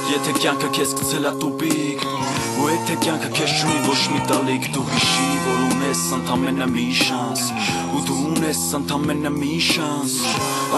Եթե կյանքը քեզ գցել է տուփիկ ու եթե կյանքը քեզ չունի ոչ մի տալիք դու հիշի որ ունես ընդամենը մի շանս ու դու ունես ընդամենը մի շանս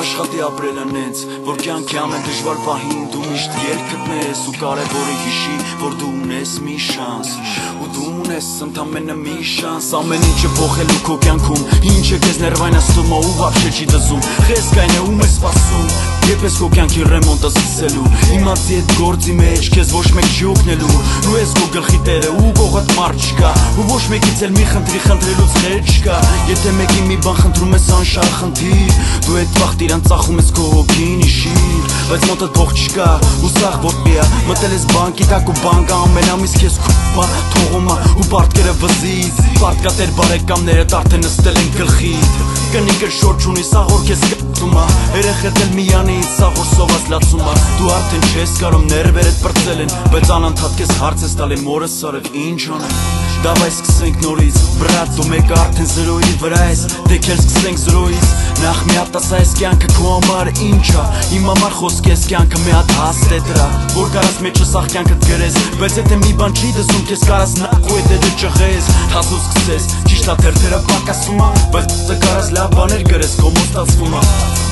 աշխատի ապրել անենց որ կյանքի ամեն դժվար պահին դու միշտ ելք գտնես ու կարևորը հիշի որ դու ունես մի շանս ու դու ունես ընդամենը մի շանս ամեն ինչը փոխելու քո կյանքում ինչ է քեզ ներվայնացնում ու вообще չի դզում խեսքային է ում է սպասում Եպես քո կյանքի ռեմոնտը սկսելու Իմացի այդ գործի մեջ քեզ ոչ մեկ չի օգնելու Ու ես քո գլխի տերը ու կողդ մարդ չկա Ու ոչ մեկից էլ մի խնդրի խնդրելուց խեր չկա Եթե մեկի մի բան խնդրում ես անշահ խնդիր Դու այդ վաղ տիրան ծախում ես քո հոգին իշիր Բայց մոտդ փող չկա ու սաղ ոտպիա Մտել ես բանկի տակ ու բանկը ամեն ամիս քեզ քուպա Թողումա ու պարտքերը վզից Պարտկատեր բարեկամները արդեն նստել են գլխիդ Կնիկը շոր չունի սաղոր քեզ կպտումա Երեխեդ էլ միանից սաղոր սոված լացումա Դու արդեն չես կարում ներվերդ պրծել են Բայց անընդհատ քեզ հարց ես տալի մորս սարև ինչ անեմ Դավայ սկսենք նորից Բրատ դու մեկը արդեն զրոյի վրա ես Դեք էլ սկսենք զրոյից Նախ մի հատ ասա ես կյանքը քո համար ինչա Իմ համար խոսք ես կյանքը մի հատ հաստ է դրա Որ կարաս մեջը սաղ կյանքդ գրես Բայց եթե մի բան չի դսում քեզ կարաս նախ ու եթե դու ճղես Հազու սկսես ճիշտ է թերթերը պակասում Բայց դու կարաս լավ բաներ գրես քո մոտ ստացվում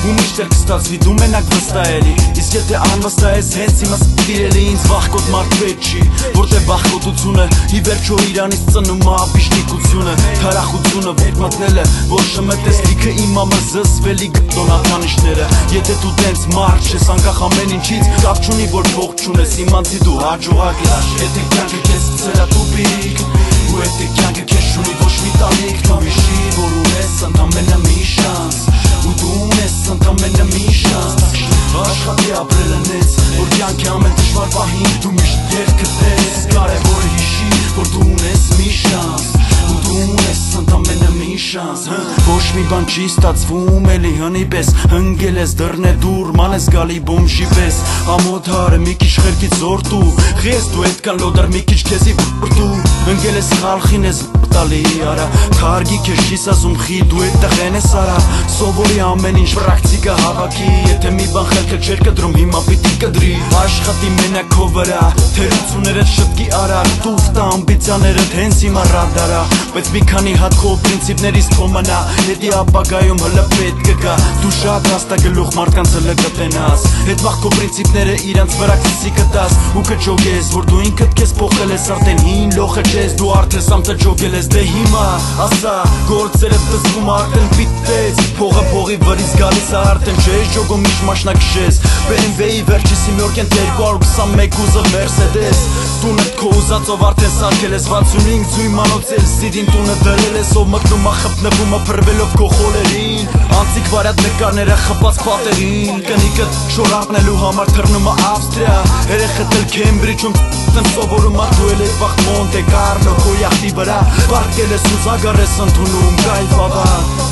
Ու միշտ էլ կստացվի դու մենակ վստահելի Իսկ եթե անվստահ ես հենց հիմա սպիրելի ինձ վախկոտ մարդ պետք չի Որտեղ վախկոտությունը ի վերջո իրանից ծնում է ապիշտիկությունը Թարախությունը ոտք մտնելը որ շմտես լիքը իմ ամը զսվելի գտոնականիշները Եթե դու տենց մարդ չես անկախ ամեն ինչից Կապ չունի որ փող չունես իմանցի դու հաջողակ ես Եթե կյանքը քեզ գցել է տուփիկ Ու եթե կյանքը քեզ չունի ոչ մի տալիք Դու հիշի որ ունես ընդամենը մի շանս Ու դու ունես ընդամենը մի շանս Աշխատի ապրել անենց որ կյանքի ամեն դժվար պահին Դու միշտ ելք գտնես Կարևորը հիշի որ դու ունես մի շանս Ու դու ունես ընդամենը մի շանս Ոչ մի բան չի ստացվում էլի հնի պես Հնգել ես դռնե դուր ման ես գալի բոմժի պես Ամոթ հարը մի քիչ խերքից զորտու Խես դու այդքան լոդար մի քիչ քեզի վրտու Ընգել ես խալխին ես տալի արա Թարգի քեզ չիս ասում խի դու այդտեղ են ես արա Սովորի ամեն ինչ պրակտիկա հավաքի Եթե մի բան խելքը չեր կդրում հիմա պիտի կդրի Աշխատի մենակ քո վրա Թերություններդ շտկի արար Տուվ տա ամբիցիաներդ հենց հիմա ռադարա Բայց մի քանի հատ քո պրինցիպներից քո մնա Հետի ապագայում հլը պետք կգա Դու շատ հաստագլուխ մարդկանց հլը կտենաս Հետ վաղ քո պրինցիպները իրանց վրա քսի կտաս Ու կջոգես որ դու ինքդ քեզ փոխել ես արդեն հին լոխը չես Դու արդեն սամծը ջոգել ես դե հիմա ասա գործերը դզվում արդեն պիտեց Փողը փողի վրից գալիս է արդեն չես ջոգում միշտ մաշնակշես BMW-ի վերջի սիմյորկեն 221 ուզով Mercedes Տունդ քո ուզածով արդեն սարքել ես 65 ձույմանոց LCD-ին տունը դրել ես ով մտնում է խփնվում է փրվելով քո խոլերին Անցիկ վարյատ նկարները խփած պատերին Կնիկդ շորապնելու համար թռնում է Ավստրիա Երեխեդ էլ Քեմբրիջում տնդ սովորում է դու էլ այդ վաղ Մոնտե Կարլո քո յախտի վրա Պարկել ես ու զագար ես ընդունում կայֆավա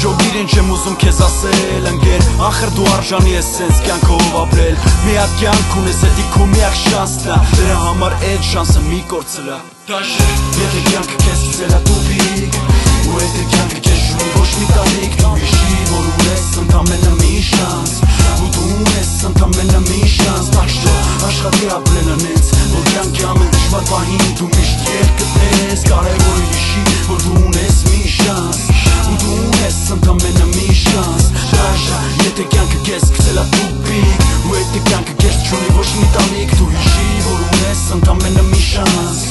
Ջոգիր ինչ եմ ուզում քեզ ասել ընկեր Ախր դու արժանի ես սենց կյանքով ապրել Մի հատ կյանք ունես էդի քո միակ շանսն է Դրա համար այդ շանսը մի կորցրա Դաշը եթե կյանքը քեզ գցել է տուփիկ Ու եթե կյանքը քեզ չունի ոչ մի տալիք Դու հիշի որ ունես ընդամենը մի շանս Ու դու ունես ընդամենը մի շանս Դաշը աշխատի ապրել անենց որ կյանքի ամեն դժվար պահին Դու միշտ ելք գտնես Կարևորը հիշի որ դու ունես մի շանս Ու դու ունես ընդամենը մի շանս Դաշը եթե կյանքը քեզ գցել է տուփիկ Ու եթե կյանքը քեզ չունի ոչ մի տալիք Դու հիշի որ ունես ընդամենը մի շանս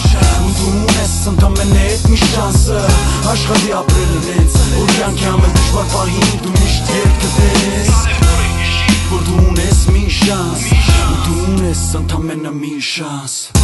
Ու դու ունես ընդամենը այդ մի շանսը Աշխատի ապրել անենց որ կյանքի ամեն դժվար պահին Դու միշտ ելք գտնես Որ դու ունես մի շանս Ու դու ունես ընդամենը մի շանս